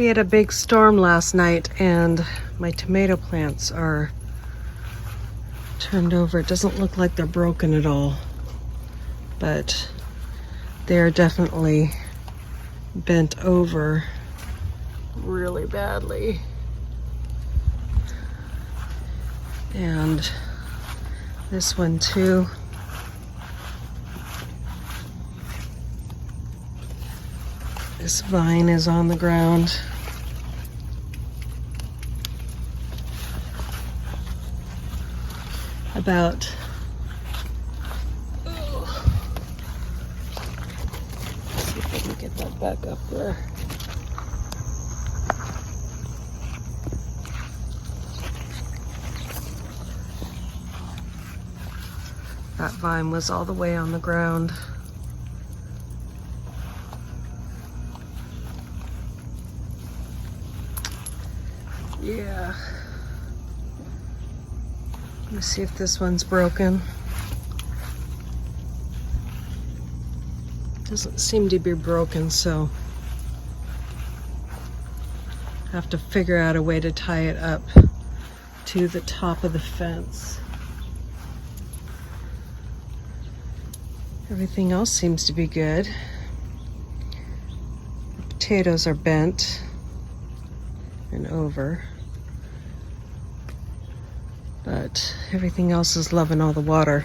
We had a big storm last night and my tomato plants are turned over. It doesn't look like they're broken at all, but they're definitely bent over really badly. And this one too. This vine is on the ground. About let's see if I can get that back up there. That vine was all the way on the ground. Yeah. Let me see if this one's broken. Doesn't seem to be broken, so I have to figure out a way to tie it up to the top of the fence. Everything else seems to be good. The potatoes are bent and over, but everything else is loving all the water.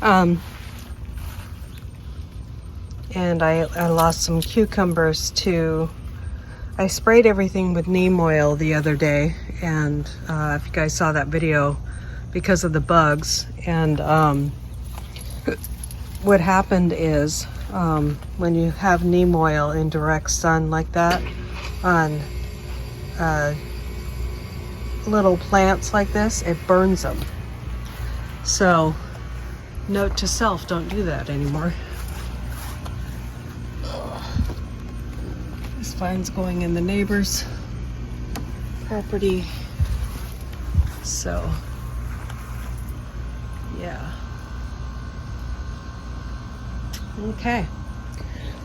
And I lost some cucumbers too. I sprayed everything with neem oil the other day, and if you guys saw that video, because of the bugs. And what happened is when you have neem oil in direct sun like that on little plants like this, it burns them. So note to self, don't do that anymore. This vine's going in the neighbor's property, so yeah. Okay.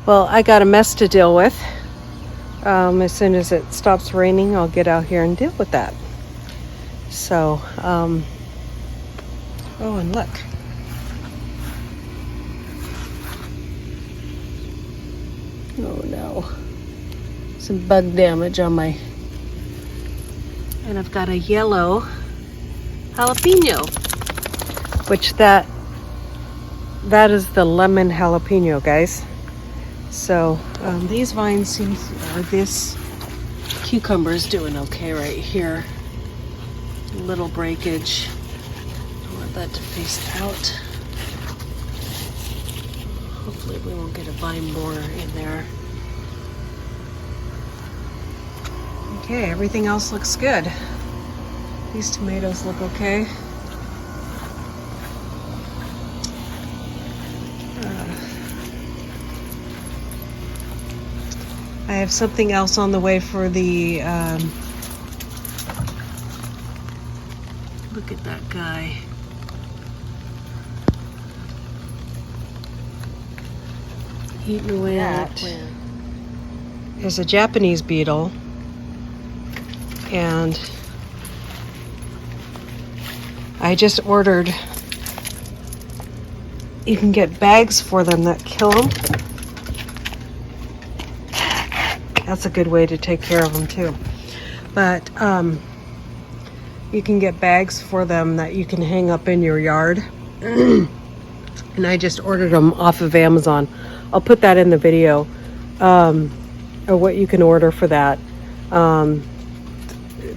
Well, I got a mess to deal with. As soon as it stops raining, I'll get out here and deal with that. So, oh, and look. Oh no. Some bug damage on my... And I've got a yellow jalapeno, which that is the lemon jalapeno, guys. So these vines seem, or this cucumber is doing okay right here. A little breakage. I want that to face out. Hopefully we won't get a vine borer in there. Okay, everything else looks good. These tomatoes look okay. I have something else on the way for the, look at that guy. Eating away at it. There's a Japanese beetle, and I just ordered, you can get bags for them that kill them. That's a good way to take care of them too. But you can get bags for them that you can hang up in your yard. And I just ordered them off of Amazon. I'll put that in the video, or what you can order for that. A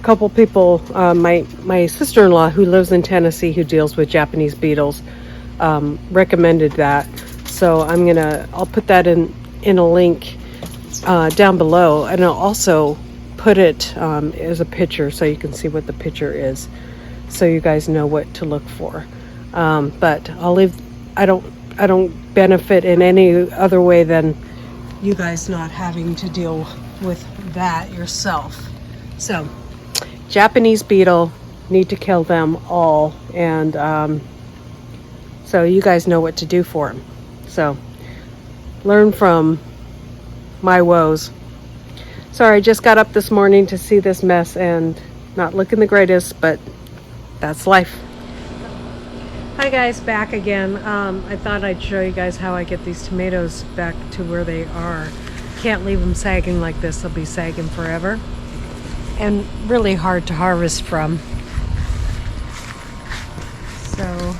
couple people, my sister-in-law who lives in Tennessee, who deals with Japanese beetles, recommended that. So I'll put that in a link down below, and I'll also put it as a picture so you can see what the picture is, so you guys know what to look for. But I don't benefit in any other way than you guys not having to deal with that yourself. So Japanese beetle, need to kill them all, and so you guys know what to do for them. So learn from my woes. Sorry, I just got up this morning to see this mess and not looking the greatest, but that's life. Hi guys, back again. I thought I'd show you guys how I get these tomatoes back to where they are. Can't leave them sagging like this. They'll be sagging forever. And really hard to harvest from. So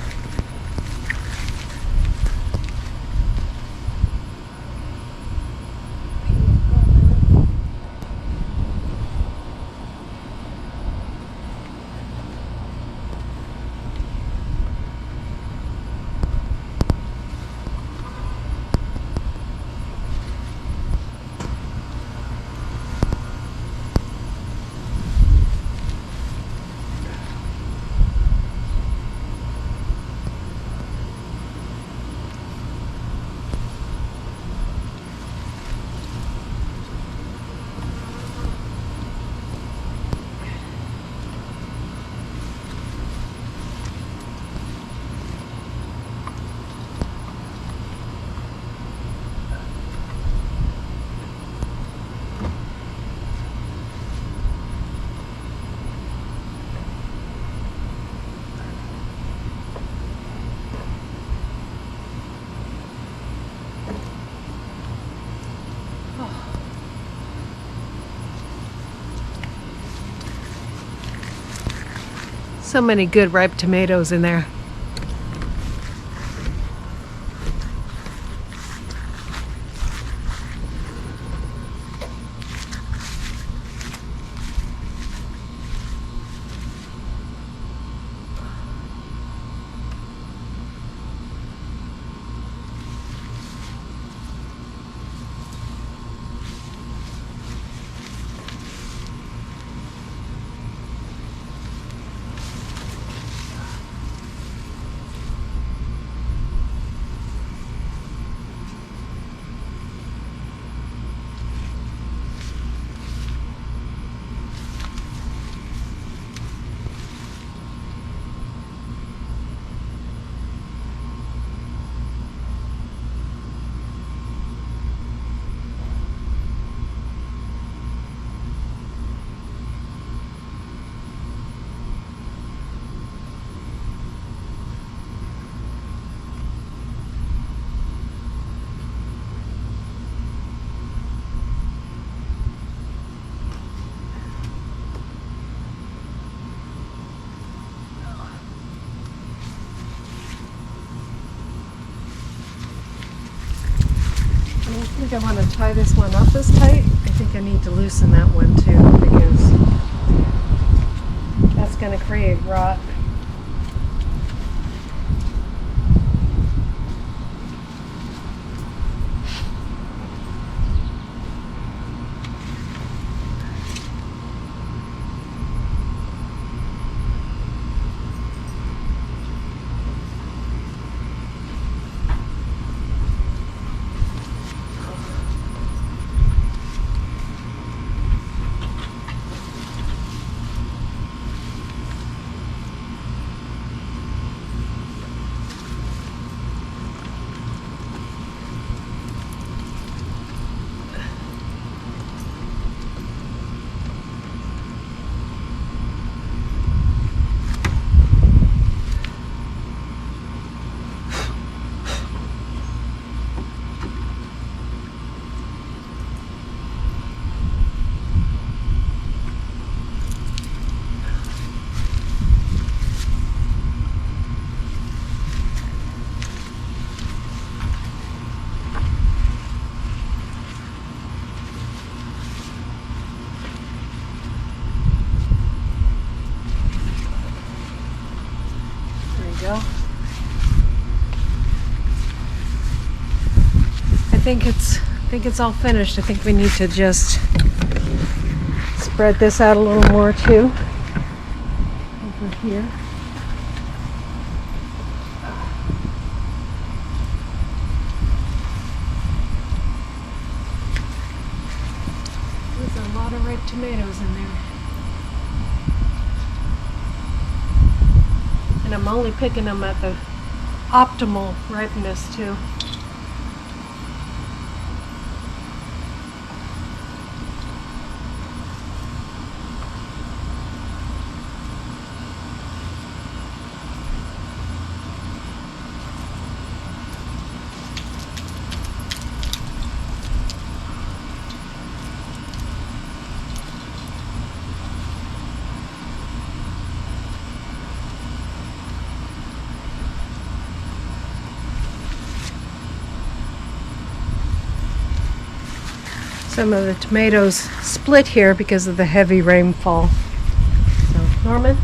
so many good ripe tomatoes in there. I think I want to tie this one up as tight. I think I need to loosen that one too, because that's going to create rot. I think it's all finished. I think we need to just spread this out a little more too. Over here. There's a lot of ripe tomatoes in there. And I'm only picking them at the optimal ripeness too. Some of the tomatoes split here because of the heavy rainfall. So, Norman?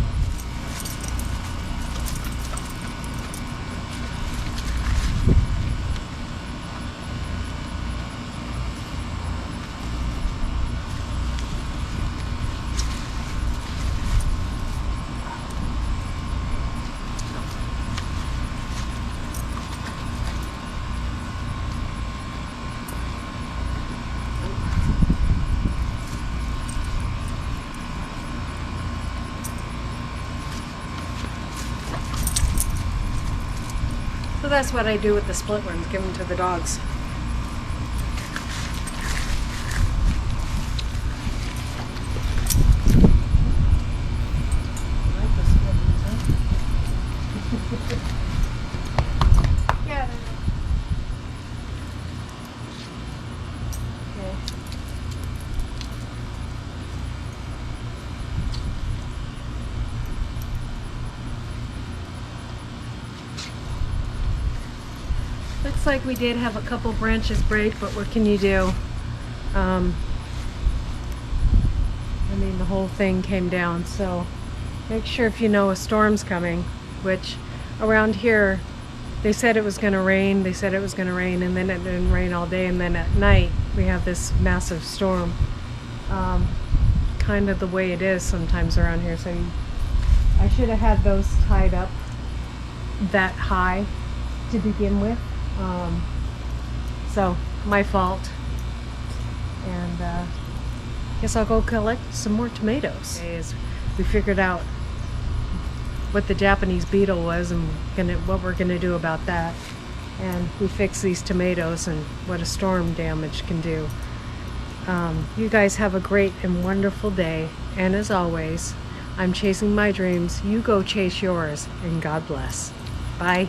So that's what I do with the split ones, give them to the dogs. Yeah. Okay. Looks like we did have a couple branches break, but what can you do? I mean, the whole thing came down, so make sure if you know a storm's coming, which around here they said it was going to rain, and then it didn't rain all day, and then at night we have this massive storm. Kind of the way it is sometimes around here, so I should have had those tied up that high to begin with. So my fault, and guess I'll go collect some more tomatoes. We figured out what the Japanese beetle was and what we're gonna do about that, and we fixed these tomatoes and what a storm damage can do. You guys have a great and wonderful day, and as always, I'm chasing my dreams. You go chase yours, and God bless. Bye.